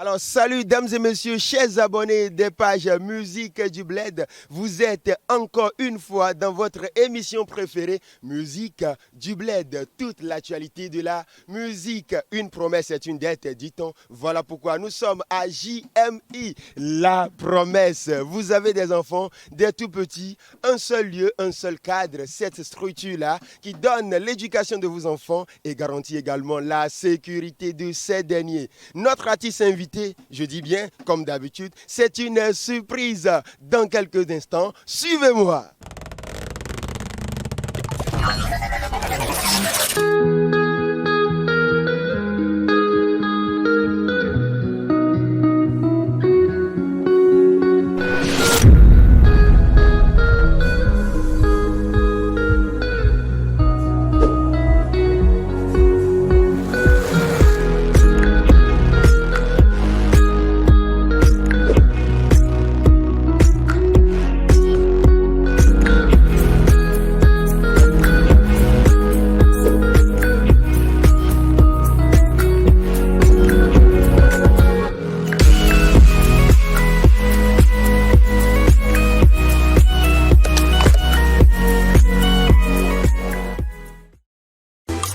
Alors, salut, dames et messieurs, chers abonnés des pages Musique du Bled. Vous êtes encore une fois dans votre émission préférée, Musique du Bled. Toute l'actualité de la musique. Une promesse est une dette, dit-on. Voilà pourquoi nous sommes à JMI, la promesse. Vous avez des enfants, des tout petits, un seul lieu, un seul cadre. Cette structure-là qui donne l'éducation de vos enfants et garantit également la sécurité de ces derniers. Notre artiste invité, je dis bien, comme d'habitude, c'est une surprise. Dans quelques instants, suivez-moi.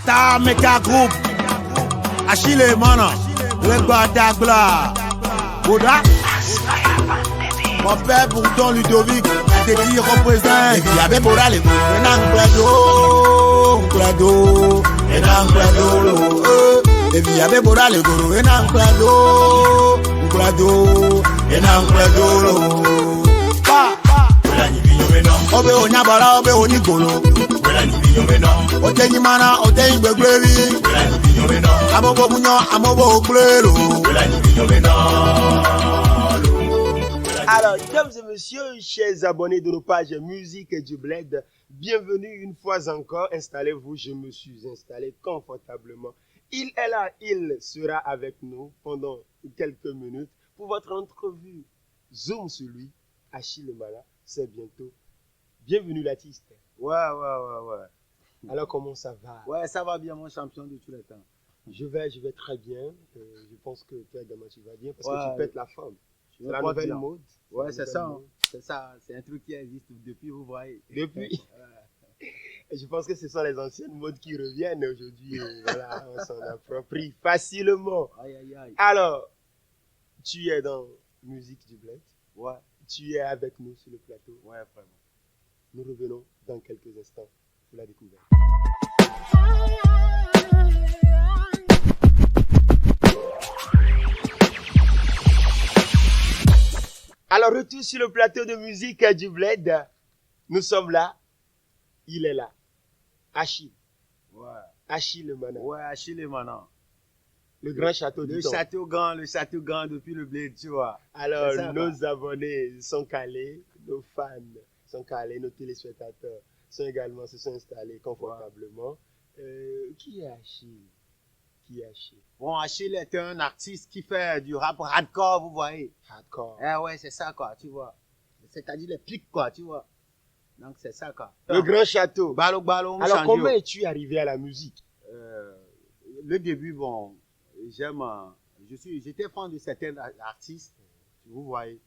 Star Mega Group, Achille Mana, Legba Dagla, Bouddha, mon père Bourdon Ludovic, Teddy représente, et puis avec Bouddha les Enanglado, et puis avec Bouddha les Goro, Enanglado, Obe Onyabara, Obe Onigolo. Otenyimana, otenyibeglevi. Amobo bunyo, amobo oklelo. Alors, dames et messieurs, chers abonnés de nos pages Musique du Bled, bienvenue une fois encore. Installez-vous, je me suis installé confortablement. Il est là, il sera avec nous pendant quelques minutes pour votre entrevue. Zoom sur lui, Achille Mala, c'est bientôt. Bienvenue l'artiste. Ouais. Alors comment ça va? Ouais, ça va bien, mon champion de tous les temps. Je vais très bien. Je pense que toi également tu vas bien parce que tu pètes la forme. C'est la porte nouvelle bien. mode. Ouais, c'est ça. C'est ça. C'est un truc qui existe depuis, vous voyez. Depuis. Je pense que ce sont les anciennes modes qui reviennent aujourd'hui. Voilà, on s'en approprie facilement. Aïe. Alors, tu es dans Musique du Bled. Ouais. Tu es avec nous sur le plateau. Ouais, vraiment. Nous revenons dans quelques instants pour la découverte. Alors, retour sur le plateau de Musique du Bled. Nous sommes là. Il est là. Achille. Ouais. Achille Mana. Ouais, Achille Mana. Le grand château Le château grand depuis le bled, tu vois. Alors, ça, nos abonnés sont calés, nos fans sont calés, nos téléspectateurs se sont installés confortablement. Qui est Achille? Bon, Achille est un artiste qui fait du rap hardcore, vous voyez. Hardcore. Ouais, c'est ça, quoi, tu vois. C'est-à-dire les pics, quoi, tu vois. Donc, c'est ça, quoi. Le grand château. Ballon, alors, comment es-tu arrivé à la musique? Le début, bon, j'étais fan de certains artistes, vous voyez.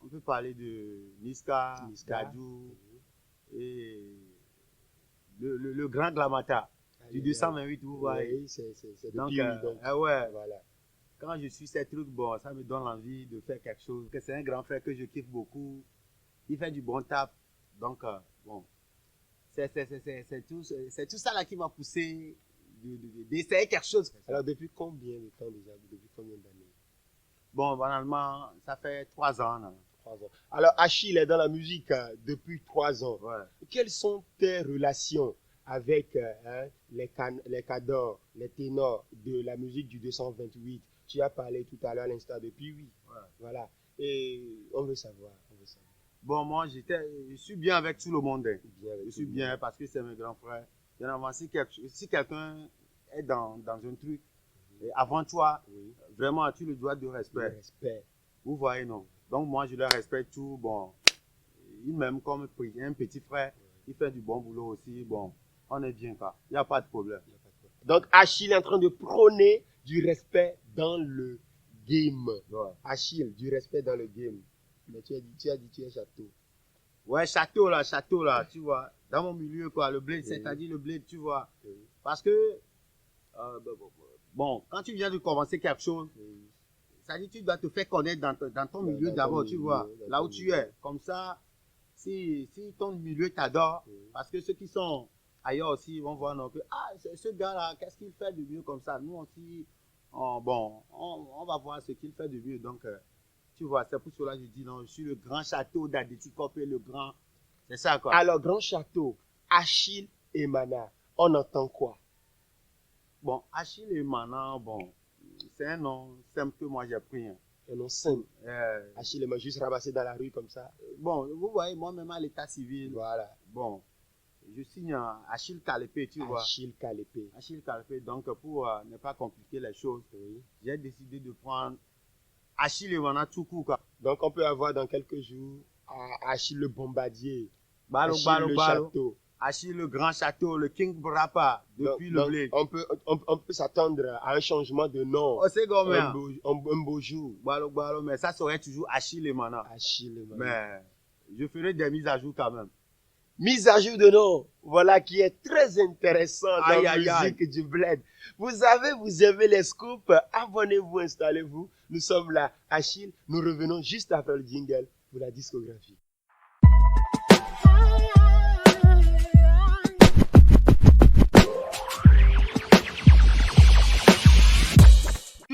On peut parler de Niska, Dadou, et le grand Glamata, du 228, vous voyez. Oui, c'est donc, depuis donc. ouais. Voilà. Quand je suis ces trucs, bon, ça me donne envie de faire quelque chose. C'est un grand frère que je kiffe beaucoup. Il fait du bon tap. Donc, bon, c'est tout ça là qui m'a poussé d'essayer quelque chose. Alors, depuis combien de temps déjà? Depuis combien d'années? Bon, banalement, ça fait 3 ans. Là. 3 ans. Alors, Achille est dans la musique depuis 3 ans. Ouais. Quelles sont tes relations avec les cadors, les ténors de la musique du 228? Tu as parlé tout à l'heure à l'instant depuis, oui. Ouais. Voilà. Et on veut savoir. Bon, moi, je suis bien avec tout le monde. Je suis bien parce que c'est mes grands frères. Généralement, si quelqu'un est dans un truc, et avant toi, oui, vraiment, tu le dois de respect. Vous voyez, non? Donc, moi, je le respecte tout. Bon, il m'aime comme un petit frère. Il fait du bon boulot aussi. Bon, on est bien, quoi. Il n'y a pas de problème. Donc, Achille est en train de prôner du respect dans le game. Ouais. Achille, du respect dans le game. Mais tu as dit tu es château. Ouais, château là, tu vois. Dans mon milieu, quoi, le bled, c'est-à-dire le bled, tu vois. Parce que, bon, quand tu viens de commencer quelque chose, c'est-à-dire tu dois te faire connaître dans ton milieu d'abord, tu vois, là où tu es. Comme ça, si ton milieu t'adore, parce que ceux qui sont ailleurs aussi vont voir non, que ce gars-là, qu'est-ce qu'il fait de mieux comme ça. Nous aussi, on va voir ce qu'il fait de mieux. Donc, tu vois, c'est pour cela que je dis non, je suis le grand château d'Adeti Copé, le grand. C'est ça, quoi. Alors, grand château, Achille et Mana, on entend quoi? Bon, Achille et Mana, bon, c'est un nom simple que moi j'ai pris. Hein. Un nom simple. Achille et Mana, juste ramassé dans la rue comme ça. Bon, vous voyez, moi-même à l'état civil, Voilà. bon, je signe Achille Kalépé, tu vois. Achille Kalépé. Achille Kalépé, donc pour ne pas compliquer les choses, j'ai décidé de prendre Achille et Mana tout court, quoi. Donc, on peut avoir dans quelques jours Achille le bombardier. Balo, Achille le château. Achille le grand château, le King Brapa, depuis le bled. On peut s'attendre à un changement de nom. Oh, c'est comme un beau jour. Balo, mais ça serait toujours Achille et Mana. Achille et Mana. Mais je ferai des mises à jour quand même. Mise à jour de nom, voilà qui est très intéressant dans la musique du bled. Vous aimez les scoops, abonnez-vous, installez-vous. Nous sommes là, Achille, nous revenons juste après le jingle pour la discographie.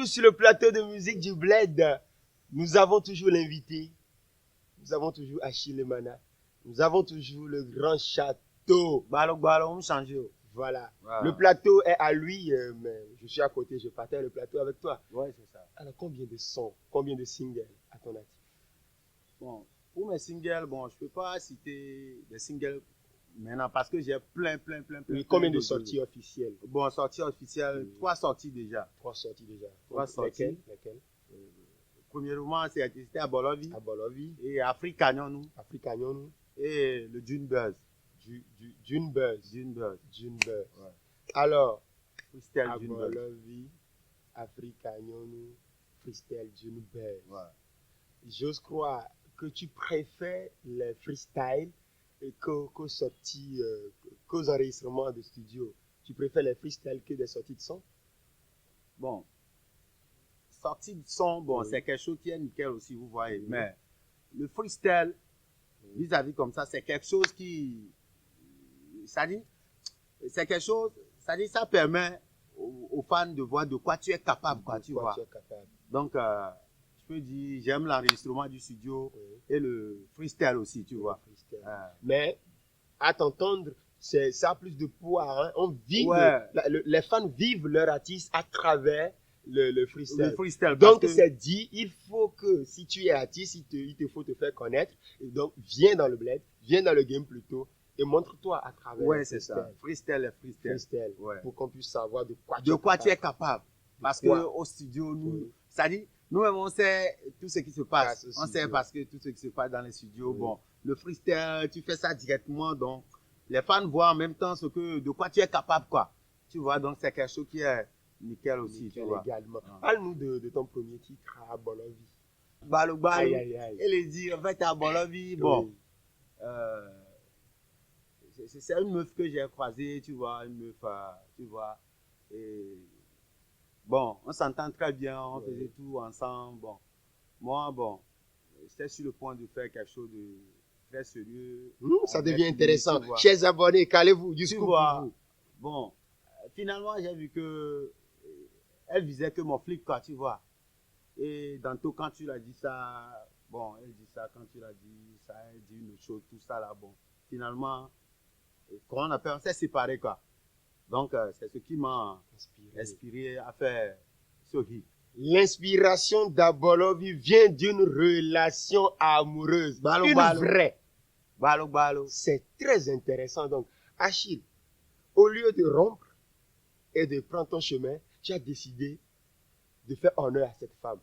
Sur le plateau de musique du bled, nous avons toujours l'invité, nous avons toujours Achille et Mana. Nous avons toujours le grand château. Balo, on change. Voilà. Le plateau est à lui, mais je suis à côté, je partage le plateau avec toi. Ouais, c'est ça. Alors, combien de sons, combien de singles à ton actif? Bon, pour mes singles, bon, je ne peux pas citer des singles maintenant parce que j'ai plein. Combien de sorties officielles? Bon, sorties officielles, 3 sorties déjà. 3 sorties déjà. 3 sorties. Lesquelles? Premièrement, c'était à Bolovi. À Bolovi. Et Afrique Canyon, nous. Et le Dune Buzz. Dune Buzz. Ouais. Alors, Freestyle à Dune Buzz. Bolovi, Afrique Canyon, Freestyle Dune Buzz. Ouais. J'ose croire que tu préfères les freestyles qu'aux sorties, qu'aux enregistrements de studio. Tu préfères les freestyles que des sorties de son? Bon, sortie de son, bon, c'est quelque chose qui est nickel aussi, vous voyez. Mais le freestyle, vis-à-vis comme ça, c'est quelque chose qui, ça dit, c'est quelque chose, ça dit, ça permet aux fans de voir de quoi tu es capable, quoi, tu vois. Donc, je peux dire, j'aime l'enregistrement du studio et le freestyle aussi, tu vois. Mais, à t'entendre, ça a plus de poids, hein. On vit, les fans vivent leur artiste à travers le freestyle. Donc, c'est dit, il faut que, si tu es artiste, il te faut te faire connaître. Et donc, viens dans le bled, viens dans le game plutôt, et montre-toi à travers le freestyle. Ça. Freestyle. Pour qu'on puisse savoir de quoi tu es capable. Parce qu'au studio, nous, ça dit, nous-mêmes, on sait tout ce qui se passe. On sait parce que tout ce qui se passe dans les studios, bon, le freestyle, tu fais ça directement, donc, les fans voient en même temps de quoi tu es capable, quoi. Tu vois, donc, c'est quelque chose qui est nickel aussi, tu vois. Également. Parle-nous de ton premier titre à Bolovi. Balo. Et les dire, en fait, à Bolovi, bon, c'est une meuf que j'ai croisée, tu vois, tu vois. Et bon, on s'entend très bien, on faisait tout ensemble. Bon, moi, j'étais sur le point de faire quelque chose de très sérieux. Ça devient intéressant. Chers abonnés, calez-vous, du coup. Bon, finalement, j'ai vu que elle visait que mon flip, quoi, tu vois. Et tantôt, quand tu l'as dit ça, bon, elle dit ça, quand tu l'as dit ça, elle dit une chose, tout ça, là, bon. Finalement, comment on appelle, on s'est séparés, quoi. Donc, c'est ce qui m'a inspiré à faire ce hit. L'inspiration d'Abolovi vient d'une relation amoureuse. Vraie. Balo. C'est très intéressant. Donc, Achille, au lieu de rompre et de prendre ton chemin, tu as décidé de faire honneur à cette femme.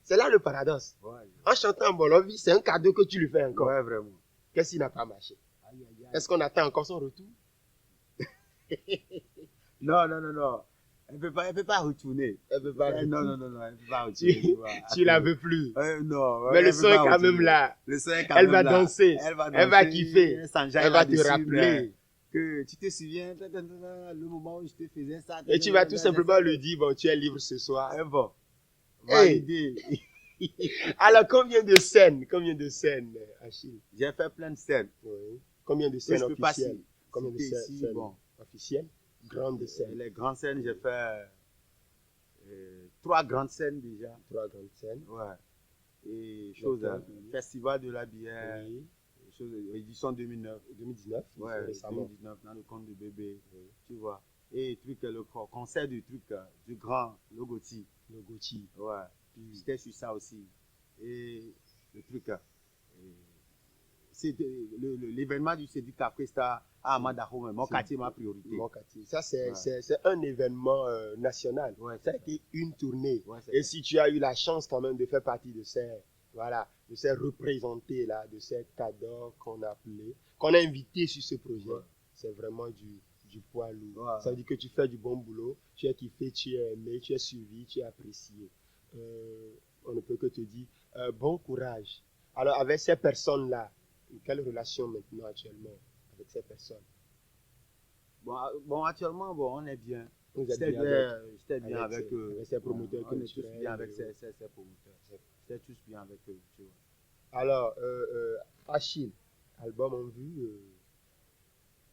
C'est là le paradoxe. En chantant Bolovi, c'est un cadeau que tu lui fais encore. Ouais, vraiment. Qu'est-ce qui n'a pas marché? Est-ce qu'on attend encore son retour? Non. Elle peut pas retourner. Elle peut pas. Non, elle peut pas retourner. Tu la veux plus. Non. Mais le elle son peut est pas quand retourner. même là. Le son est quand Elle même va là. danser. Elle va kiffer. Elle va te rappeler. Que tu te souviens, le moment où je te faisais ça. Et tu vas tout simplement lui dire, bon, tu es libre ce soir. Bon. Hey. Validé. Alors, combien de scènes, Achille? J'ai fait plein de scènes. Oui. Combien de Que scènes je peux pas officielles? Combien de citer scènes ici, bon. officielles? Grandes scènes. Les grandes scènes, j'ai fait 3 grandes scènes déjà. 3 grandes scènes. Ouais. Et D'accord. Festival de la bière, Oui. édition 2009. 2019. Ouais, récemment. 2019, dans le compte de bébé. Tu vois. Et le concert du du grand Logoti. Le Gauthier. Ouais. J'étais sur ça aussi. Et le truc, c'est l'événement du Cédric Capresta à Amadahome, mon quartier, ma priorité. Mon quartier. Ça, c'est Ouais. c'est un événement national. Ouais, Ça a c'est été une tournée. Ouais, c'est Et si tu as eu la chance quand même de faire partie de ces représentés-là, de ces cadres qu'on a invités sur ce projet, Ouais. c'est vraiment du poids lourd. Ouais. Ça veut dire que tu fais du bon boulot, tu es kiffé, tu es aimé, tu es suivi, tu es apprécié. On ne peut que te dire bon courage. Alors, avec ces personnes-là, quelle relation maintenant actuellement avec ces personnes? Bon, actuellement, on est bien. Vous êtes J'étais bien bien avec ces promoteurs on est tous culturels. bien avec ces promoteurs. J'étais tous bien avec eux. Tu vois. Alors, Achille, album en vue.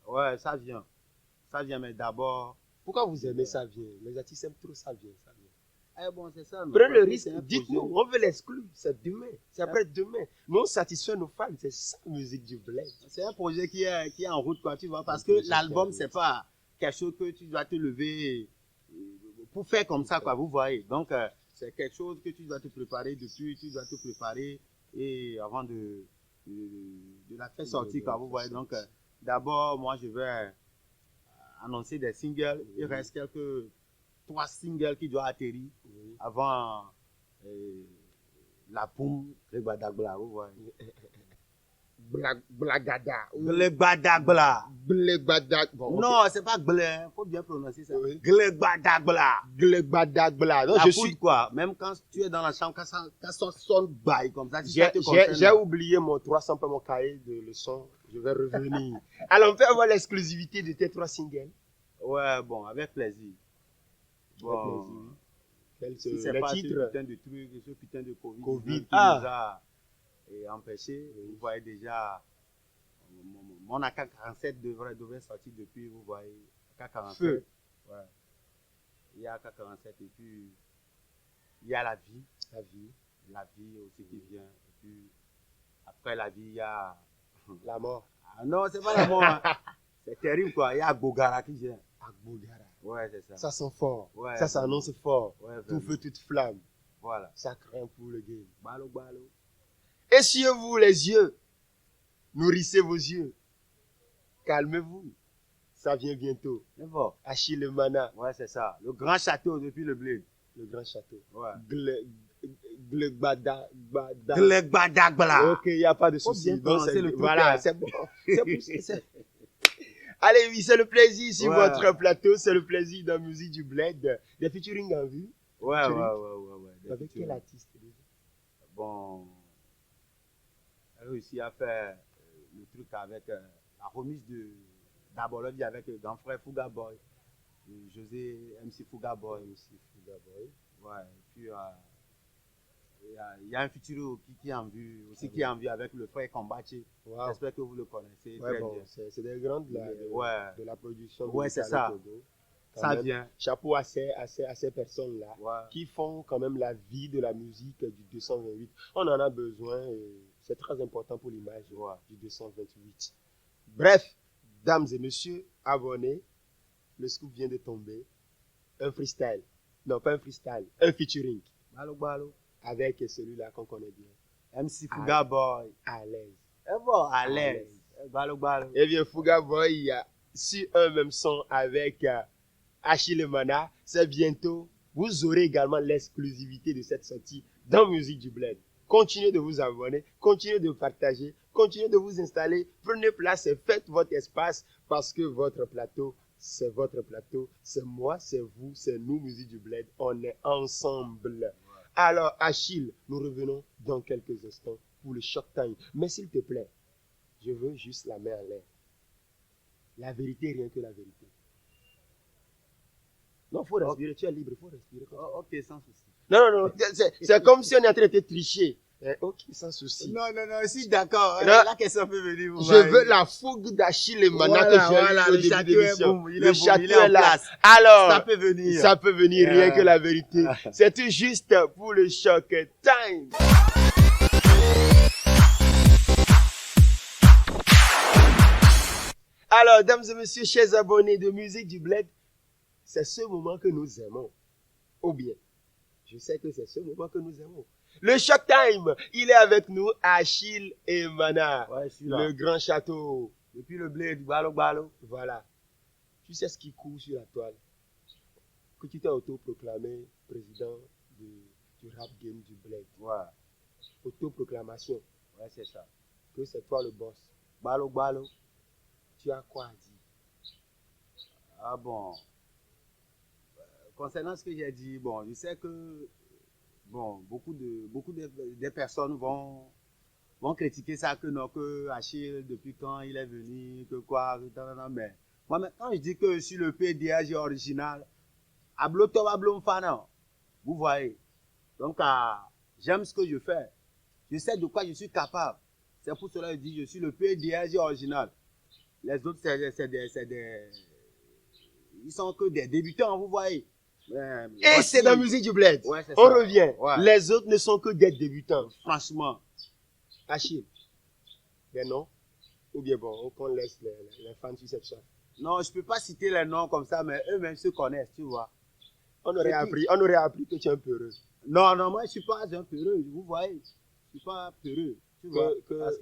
Ouais, ça vient. Ça vient, mais d'abord. Pourquoi vous aimez ça vient? Les artistes aiment trop ça vient. Bon, c'est ça. Prenez le parce que risque, c'est un dites-nous, projet. on veut l'exclure, c'est demain, c'est après-demain. Nous, on satisfait nos fans, c'est ça la musique du bled. C'est un projet qui est en route, quoi, tu vois, parce Un que projet l'album, qui est en c'est pas quelque chose que tu dois te lever pour faire comme ça, quoi, vous voyez. Donc, c'est quelque chose que tu dois te préparer dessus, tu dois te préparer et avant de la faire sortir, quoi, vous voyez. Donc, d'abord, moi, je vais annoncer des singles. Il reste 3 singles qui doivent atterrir avant la poum, le Gbadagbla, vous voyez. Blagada. Le Gbadagbla. Bon, Non, c'est pas Glé, il faut bien prononcer ça. Oui. Glé Gbadagbla. Gbadagbla. Non, La je poudre, suis. quoi. Même quand tu es dans la chambre, quand ça sonne bail comme ça, si ça te J'ai concerne. oublié mon 300 pour mon cahier de leçons. Je vais revenir. Alors, on peut avoir l'exclusivité de tes 3 singles. Ouais, bon, avec plaisir. Bon, Quels si sont c'est les pas ce titres? putain de truc, ce putain de Covid. qui nous a empêché, vous voyez déjà, mon AK-47 devrait sortir depuis, vous voyez, AK-47. Feu. Ouais. Il y a AK-47 et puis il y a la vie. La vie aussi qui vient. Et puis après la vie, il y a. La mort. Ah non, c'est pas la mort. Hein. C'est terrible quoi. Il y a Bogara qui vient. Agbogara. Ouais, c'est ça. Ça sent fort. Ouais, ça s'annonce fort. Ouais, Tout vraiment. feu, toute flamme. Voilà. Ça craint pour le game. Balo. Essuyez-vous les yeux. Nourrissez vos yeux. Calmez-vous. Ça vient bientôt. C'est bon. Achille Mana, Ouais, c'est ça. Le grand château depuis le bled. le grand château. Ouais. Gbada. Gbadagbla. Ok, il n'y a pas de Faut souci. bien Donc, prononcer le truc, voilà, hein. c'est bon. Allez, oui, c'est le plaisir sur Ouais. votre plateau. C'est le plaisir dans la musique du bled. Des featuring en vue. Ouais. Des Avec featuring. quel artiste déjà? Bon. Elle a réussi à faire le truc avec la remise d'Abord la vie avec le grand frère Fouga Boy. José MC Fouga Boy. Ouais. Et puis il y a un futur qui est en vue aussi, qui est en vue avec le frère Combaché. Wow. J'espère que vous le connaissez Ouais, très bon, bien. c'est des grands de Ouais. de la production. Ouais, c'est musicale ça. au Togo. Quand Ça même, vient. Chapeau à ces personnes-là Ouais. qui font quand même la vie de la musique du 228. On en a besoin et c'est très important pour l'image Ouais. du 228. Bref, dames et messieurs, abonnés, le scoop vient de tomber. Un freestyle. Non, pas un freestyle, un featuring Balo. avec celui-là qu'on connaît bien. MC Fouga Boy. À l'aise. Bon, à l'aise. Balo. Eh bien, Fouga Boy, sur un même son avec Achille Mana, c'est bientôt. Vous aurez également l'exclusivité de cette sortie dans Musique du Bled. Continuez de vous abonner, continuez de partager, continuez de vous installer. Prenez place et faites votre espace parce que votre plateau, c'est votre plateau, c'est moi, c'est vous, c'est nous, Musique du Bled. On est ensemble. Alors, Achille, nous revenons dans quelques instants pour le Shock Time. Mais s'il te plaît, je veux juste la main en l'air. La vérité, rien que la vérité. Non, il faut respirer, tu es libre, il faut respirer. Oh, ok, sans souci. Non, c'est comme si on est en train de te tricher. Ok, sans souci. Non, si, d'accord. Non. La question peut venir. Je veux la fougue d'Achille et Mana que j'ai eu au début de l'émission. Le château il est en est là. place. Alors, Ça peut venir. ça peut venir, rien que la vérité. C'est tout juste pour le Shock Time. Alors, dames et messieurs, chers abonnés de Musique du Bled, c'est ce moment que nous aimons. Ou bien, je sais que c'est ce moment que nous aimons. Le Shock Time, il est avec nous, Achille et Mana. Ouais, je suis là. Le grand château. Depuis le blé du balo. Voilà. Tu sais ce qui court sur la toile. Que tu t'es autoproclamé président du rap game du Bled. Ouais, Autoproclamation. ouais, c'est ça. Que c'est toi le boss. Balo. Tu as quoi à dire? Ah bon. Concernant ce que j'ai dit, bon, je sais que bon, beaucoup de personnes vont critiquer ça, que non, que Achille, depuis quand il est venu, que quoi, mais moi, quand je dis que je suis le PDG original, hablo to hablo mfana, vous voyez. Donc, j'aime ce que je fais. Je sais de quoi je suis capable. C'est pour cela que je dis je suis le PDG original. Les autres, ils sont que des débutants, vous voyez. Et c'est dans la musique du Bled. Ouais, c'est On ça. revient. Ouais. Les autres ne sont que des débutants. Franchement. Achille. Ben non. Ou bien bon, on laisse les fans sur cette chaîne. Non, je ne peux pas citer les noms comme ça, mais eux-mêmes se connaissent, tu vois. On aurait appris que tu es un peureux. Non, moi, je ne suis pas un peureux, vous voyez. Je ne suis pas peureux, tu vois. Parce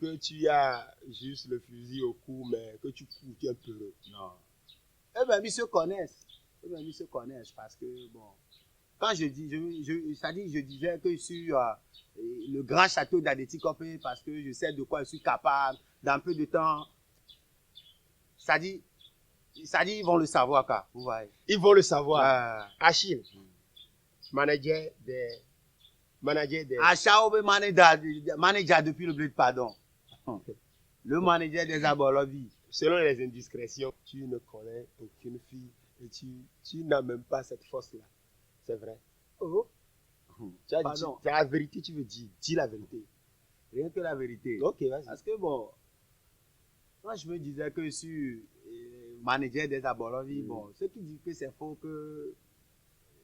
Que tu as juste le fusil au cou, mais que tu cours, tu es un peureux. non. Eux-mêmes, ils se connaissent. Eux-mêmes, ils se connaissent parce que, bon, quand je dis, je disais que je suis le grand château d'Adeti Kopé parce que je sais de quoi je suis capable dans peu de temps. Ça dit, ils vont le savoir, quoi, vous voyez. Ils vont le savoir. Ouais. Achille, manager des... Achaobe manager depuis le bled, pardon. Le manager des Abolovi. Selon les indiscrétions, tu ne connais aucune fille et tu n'as même pas cette force-là. C'est vrai. Oh. Tu as dit, Pardon. c'est la vérité, tu veux dire. Dis la vérité. Rien que la vérité. Ok, vas-y. Parce que bon, quand je me disais que je suis manager des Abolovi, bon, ceux qui disent que c'est faux, que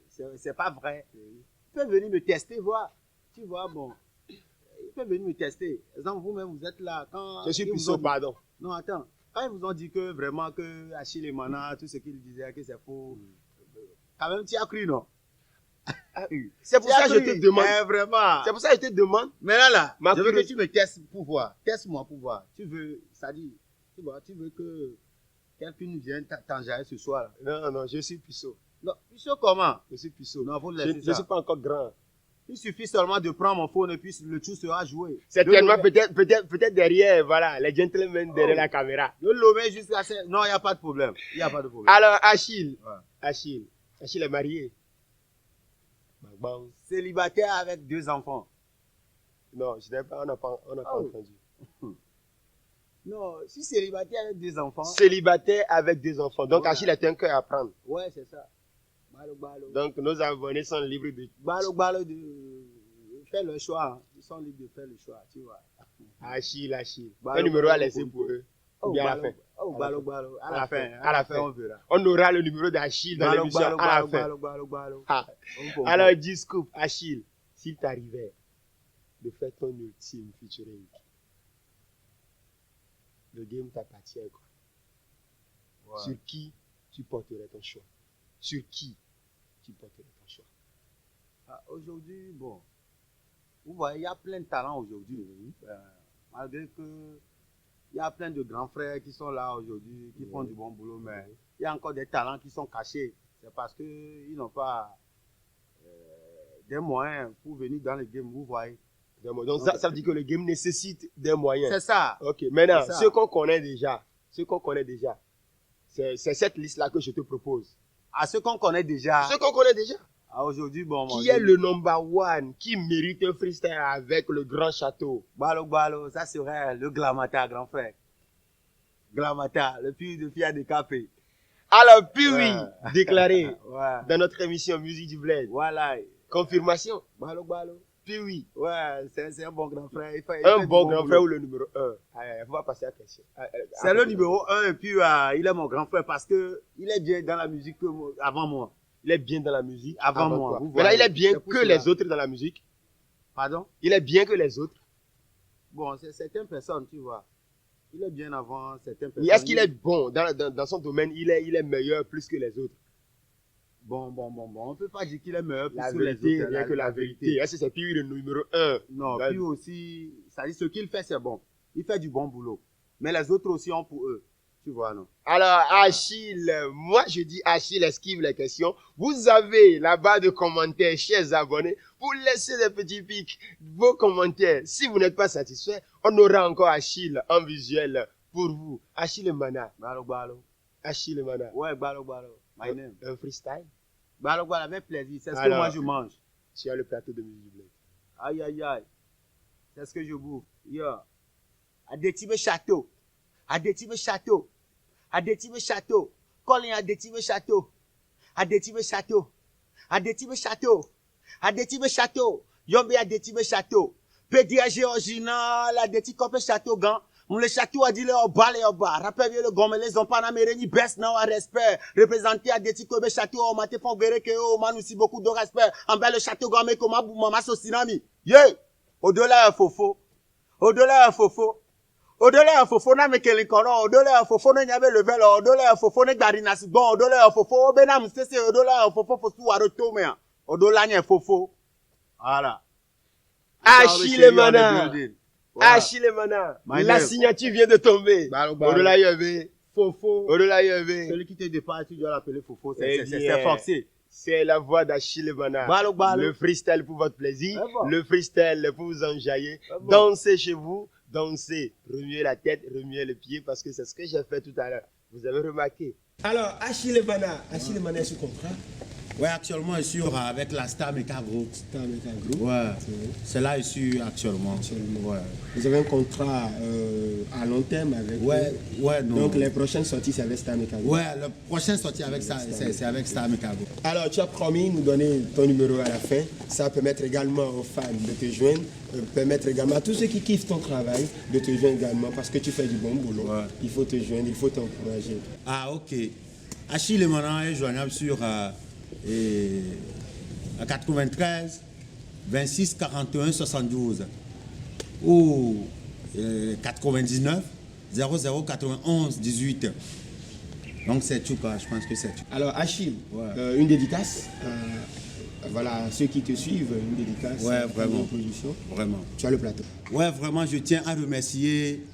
c'est pas vrai, ils peuvent venir me tester, voir. Tu vois, bon, ils peuvent venir me tester. Exemple, vous-même, vous êtes là. Quand Je suis ils vous puceau, ont dit- pardon. Non, attends. Quand ils vous ont dit que vraiment que Achille et Mana, tout ce qu'ils disaient, que c'est faux, quand même, tu as cru, non? C'est pour ça que je te demande. Vraiment. C'est pour ça que je te demande. Mais là, Ma je veux que curiosité- tu me testes pour voir. Teste-moi pour voir. Tu veux, ça dit, tu vois, tu veux que quelqu'un vienne t'enjailler ce soir. Non, je suis puceau. Non, tu sais comment? Je suis puceau. Non, faut le Je laisser ne ça. suis pas encore grand. Il suffit seulement de prendre mon phone et puis le tout sera joué. Certainement, De le- peut-être derrière, voilà, les gentlemen derrière la caméra. De l'homme jusqu'à... Non, il n'y a pas de problème. Il n'y a pas de problème. Alors, Achille. Ouais. Achille est marié. Bon. Célibataire avec 2 enfants. Non, je n'ai pas, on n'a pas Oh. entendu. Non, si célibataire avec 2 enfants. Célibataire avec 2 enfants. Donc, Voilà. Achille est un cœur à prendre. Ouais, c'est ça. Balo. Donc, nos abonnés sont libres de... Balo de faire le choix. Hein. Ils sont libres de faire le choix, tu vois. Achille. Balo, Un numéro à balo, laisser pour eux. Ou bien à la fin. Oh, À la balo. À la fin. À la fin, on verra. On aura le numéro d'Achille dans l'émission à la fin. Balo. Ah. On comprend. Alors, dis scoop, Achille, s'il t'arrivait de faire ton ultime featuring, le game t'appartient, quoi. Ouais. Sur qui tu porterais ton choix? Sur qui tu porterais ton choix? Ah, aujourd'hui, bon, vous voyez, il y a plein de talents aujourd'hui. Malgré que il y a plein de grands frères qui sont là aujourd'hui, qui font du bon boulot, mais il y a encore des talents qui sont cachés. C'est parce qu'ils n'ont pas des moyens pour venir dans le game, vous voyez. Donc, ça veut dire que le game nécessite des moyens. C'est ça. Ok, maintenant, C'est ça. ceux qu'on connaît déjà, C'est cette liste-là que je te propose. À ceux qu'on connaît déjà. Ce qu'on connaît déjà. Aujourd'hui, bon. Qui est le number one qui mérite un freestyle avec le grand château? Balo, ça serait le Glamata, grand frère. Glamata, le fils de Fia décapé. Alors, puis oui, déclaré Ouais. dans notre émission Musique du Bled. Voilà. Confirmation. Balo. Puis oui. Ouais, c'est un bon grand frère. Il fait Un du bon grand boulot. frère ou le numéro 1? On va passer à la question. C'est le numéro 1 et puis il est mon grand frère parce que il est bien dans la musique que avant moi. Il est bien dans la musique. Avant moi, toi. vous Maintenant, voyez. il est bien C'est pour que cela. les autres dans la musique. Pardon? Il est bien que les autres. Bon, c'est certaines personnes, tu vois. Il est bien avant certaines personnes. Est-ce qu'il est bon dans son domaine? Il est meilleur plus que les autres. Bon. On peut pas dire qu'il est meilleur plus La que vérité, les autres. rien que la vérité. Est-ce que c'est puis le numéro 1? Non, Là, puis aussi, ça dit ce qu'il fait, c'est bon. Il fait du bon boulot. Mais les autres aussi ont pour eux. Tu vois, non? Alors, Achille, moi je dis Achille esquive les questions. Vous avez la barre de commentaires, chers abonnés, pour laisser des petits pics, vos commentaires. Si vous n'êtes pas satisfait, on aura encore Achille en visuel pour vous. Achille Mana. Balo. Achille Mana. Ouais, Balo. My name. Un freestyle. Balo, avec plaisir. C'est ce que Alors. moi je mange. Tu as le plateau de musique du Bled. Aïe. C'est ce que je bouffe. Yo. Adétibe château. Adétibe château. Colin Adétibe château. Adétibe château. Yombe Adétibe château. PDG original Adétibe copé château gant. Mon le château a dit le bas. Rappelle le gomme les ont pas n'améreni best non à respect. Représenté Adétibe copé château on m'a te font verre que oh man aussi beaucoup de respect. En bas le château gomme comme maman sosinami. Yeah. Au-delà fofo. Au-delà fofo na mekele kono, au-delà fofo na nyabe level, au-delà fofo na garina si bon, au-delà fofo bena mstese, au-delà fofo fosu waroto mea. Au-delà nye fofo. Voilà. Achille Mana. Voilà. Achille Mana. My La name. signature vient de tomber. Balo. Au-delà YV. Fofo. Au-delà YV. Celui qui te dépasse, tu dois l'appeler fofo. Eh C'est bien. forcé. C'est la voix d'Achille Mana. Balo. Le freestyle pour votre plaisir, Ah bon. le freestyle pour vous enjailler. Ah bon. Dansez chez vous, dansez, remuez la tête, remuez les pieds parce que c'est ce que j'ai fait tout à l'heure. Vous avez remarqué. Alors, Achille Mana est sous contrat. Ouais, actuellement, je suis avec la Star Meka Group. Star Meka Group. Ouais, c'est là que je suis actuellement. Ouais. Vous avez un contrat à long terme avec Non. Donc les prochaines sorties, c'est avec Star Meka Group. Ouais, la prochaine sortie avec ça, c'est avec Star Meka Group. Alors, tu as promis de nous donner ton numéro à la fin. Ça va permettre également aux fans de te joindre, permettre également à tous ceux qui kiffent ton travail de te joindre également parce que tu fais du bon boulot. Ouais. Il faut te joindre, il faut t'encourager. Ah, ok. Achille Mana est joignable sur 93 26 41 72 ou 99 00 91 18. Donc c'est tout quoi, je pense que c'est tout. Alors, Achille, Ouais. une dédicace voilà, ceux qui te suivent, une dédicace. Ouais, vraiment. Une production. Vraiment. Tu as le plateau. Ouais, vraiment, je tiens à remercier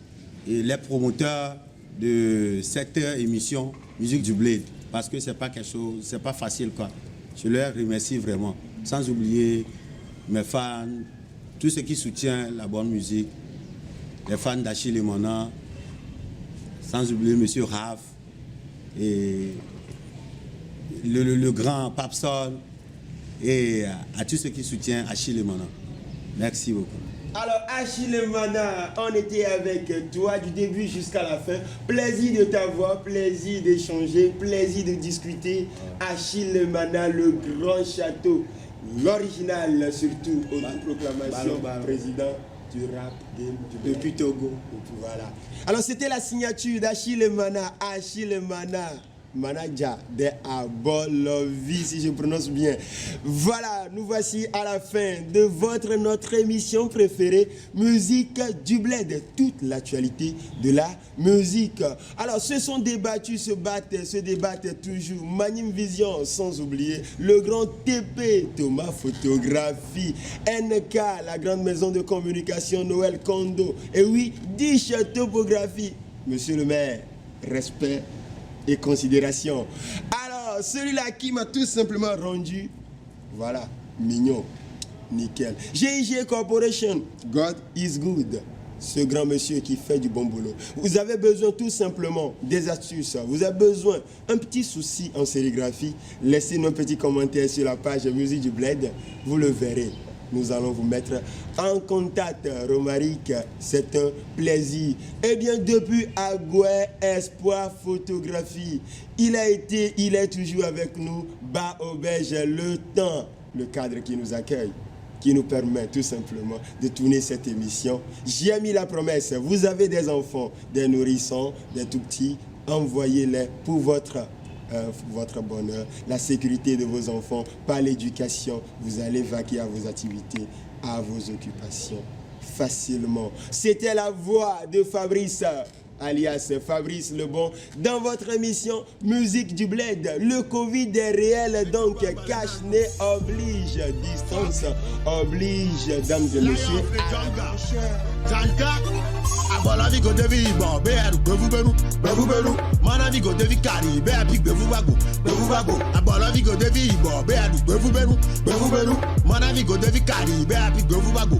les promoteurs de cette émission Musique du Bled parce que c'est pas quelque chose, c'est pas facile quoi. Je leur remercie vraiment. Sans oublier mes fans, tous ceux qui soutiennent la bonne musique, les fans d'Achille Mana, sans oublier Monsieur Raph et le grand Papsol et à tous ceux qui soutiennent Achille Mana. Merci beaucoup. Alors, Achille Mana, on était avec toi du début jusqu'à la fin. Plaisir de t'avoir, plaisir d'échanger, plaisir de discuter. Achille Mana, le grand château, l'original surtout, autoproclamation, président du rap game depuis Togo. Et puis voilà. Alors, c'était la signature d'Achille Mana. Achille Mana. Manager de Abolovi, si je prononce bien. Voilà, nous voici à la fin de notre émission préférée, Musique du Bled, toute l'actualité de la musique. Alors, se sont débattus, se débattent toujours. Manim Vision, sans oublier le grand TP, Thomas Photographie, NK, la grande maison de communication, Noël Kondo. Et oui, Dish Topographie. Monsieur le maire, respect et considération. Alors, celui-là qui m'a tout simplement rendu, voilà, mignon, nickel. GIG Corporation, God is good. ce grand monsieur qui fait du bon boulot. Vous avez besoin tout simplement des astuces. Vous avez besoin un petit souci en sérigraphie. Laissez nos petits commentaires sur la page Musique du Bled. Vous le verrez. Nous allons vous mettre en contact. Romaric, c'est un plaisir. Eh bien, depuis Agoué Espoir Photographie, il est toujours avec nous. Bas Auberge, le temps, le cadre qui nous accueille, qui nous permet tout simplement de tourner cette émission. J'ai mis la promesse, vous avez des enfants, des nourrissons, des tout petits, envoyez-les pour votre bonheur, la sécurité de vos enfants, par l'éducation. Vous allez vaquer à vos activités, à vos occupations facilement. C'était la voix de Fabrice, alias Fabrice Lebon, dans votre émission Musique du Bled. Le Covid est réel, donc cache-nez oblige, distance oblige, dames et messieurs. Abolavi go devi bo be adu bevu mana go devi kari be abi bevu bago abolavi go devi bo be adu bevu mana go devi kari be abi bevu bago